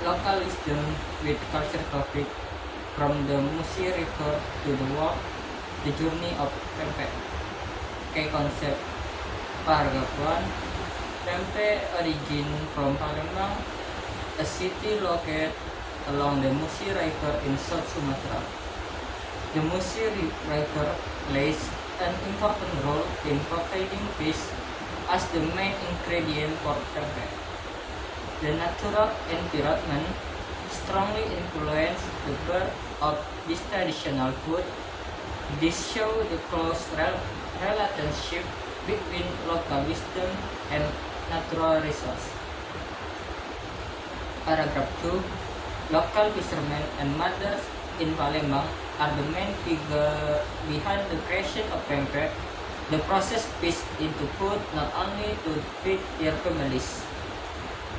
local wisdom with culture topic from the Musi River to the world, the journey of pempek. Key concept. Paragraph 1. Pempek origin from Palembang, a city located along the Musi River in South Sumatra. The Musi River plays an important role in providing fish as the main ingredient for pempek. The natural environment strongly influenced the birth of this traditional food. This shows the close relationship between local wisdom and natural resource. Paragraph 2. Local fishermen and mothers in Palembang are the main figure behind the creation of pempek. The process fish into food not only to feed their families,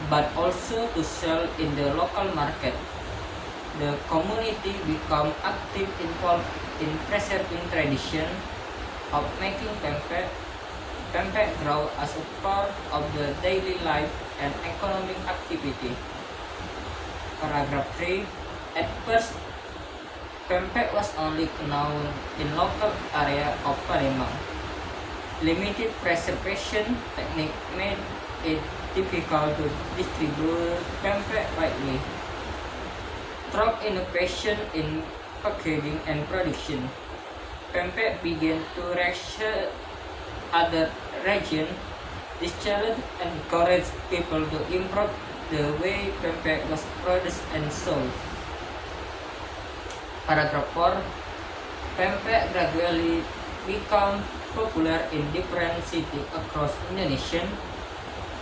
but also to sell in the local market. The community become active involved in preserving tradition of making pempek. Pempek grow as a part of the daily life and economic activity. Paragraph 3. At first, pempek was only known in local area of Palembang. Limited preservation technique made it difficult to distribute pempek widely. Through innovation in packaging and production, pempek began to reach other regions. This challenge encouraged people to improve the way pempek was produced and sold. Paragraph 4. Pempek gradually become popular in different cities across Indonesia.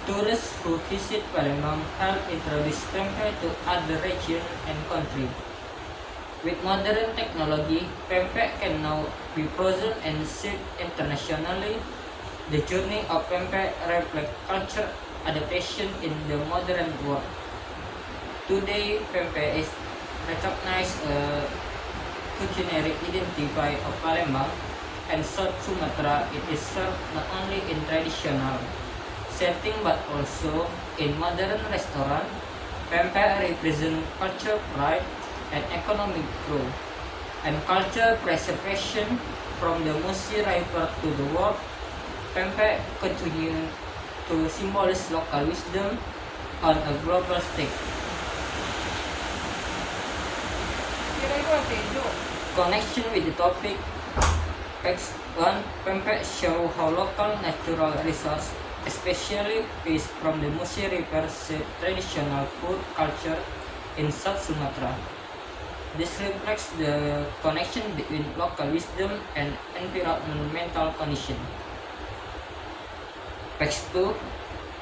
Tourists who visit Palembang help introduce pempek to other regions and countries. With modern technology, pempek can now be frozen and shipped internationally. The journey of pempek reflects culture adaptation in the modern world. Today, pempek is recognized a culinary identity of Palembang and South Sumatra. It is served not only in traditional setting but also in modern restaurants. Pempek represents culture pride and economic growth and culture preservation from the Musi River to the world. Pempek continue to symbolize local wisdom on a global stage. Connection with the topic. Text 1. Pempek show how local natural resources, especially fish from the Musi River, shape traditional food culture in South Sumatra. This reflects the connection between local wisdom and environmental conditions. Text 2.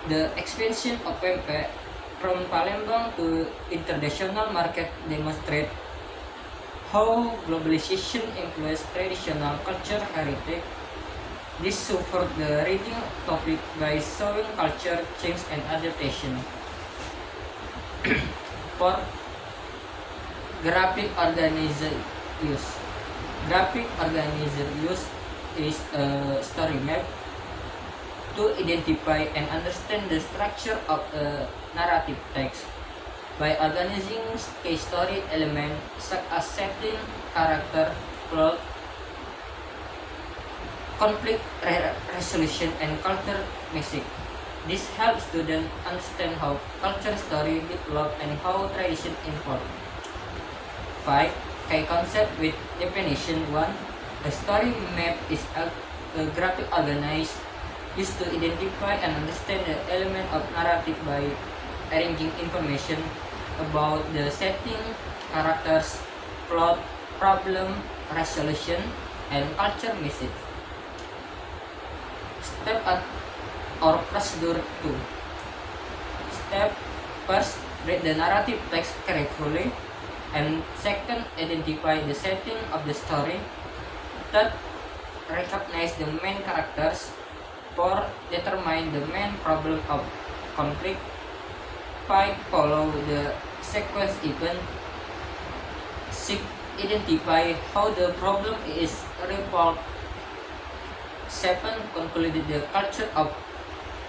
The expansion of pempek from Palembang to international market demonstrate how globalization influenced traditional culture heritage. This supports the reading topic by showing culture change and adaptation. 4. Graphic organizer use. Graphic organizer use is a story map to identify and understand the structure of a narrative text. By organizing key story elements such as setting, character, plot, conflict resolution, and culture message. This helps students understand how culture story develop and how tradition evolve. 5. Key concept with definition. 1. A story map is a graphic organized used to identify and understand the element of narrative by arranging information about the setting, characters, plot, problem, resolution, and culture message. Step or procedure 2. Step first, read the narrative text carefully, and second, identify the setting of the story. Third, recognize the main characters. 4. Determine the main problem of conflict. 5. Follow the sequence event. 6. Identify how the problem is resolved. 7. Conclude the culture of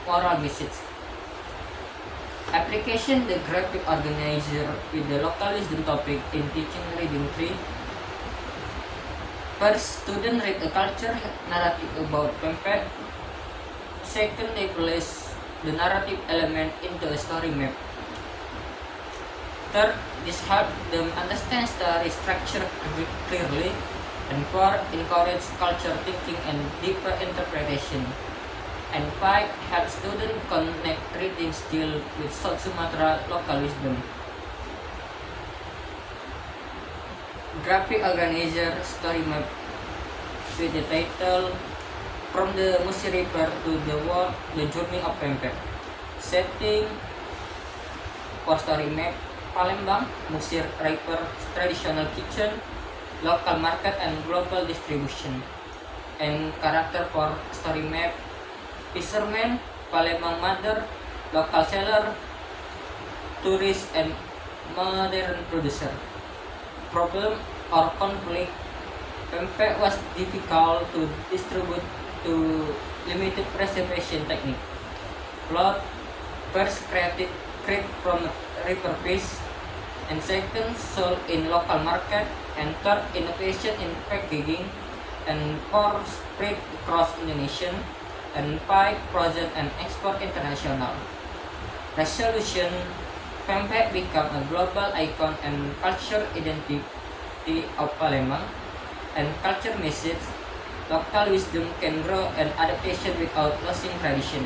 moral message. Application: the graphic organizer with the local wisdom topic in teaching reading 3. First, student read a culture narrative about pempek. Second, they place the narrative element into a story map. Third, this helps them understand story structure clearly. And fourth, encourage culture thinking and deeper interpretation. And 5, help students connect reading skill with South Sumatra local wisdom. Graphic organizer story map with the title From the Musi River to the World, The Journey of Pempek. Setting for story map: Palembang, Musi River, traditional kitchen, local market and global distribution. And character for story map: fisherman, Palembang mother, local seller, tourist and modern producer. Problem or conflict: pempek was difficult to distribute to limited preservation technique. Plot: first create from river fish, and second sold in local market, and third innovation in packaging, and fourth spread across Indonesia, and 5 project and export international. Resolution: pempek become a global icon and culture identity of Palembang. And culture message: local wisdom can grow and adaptation without losing tradition.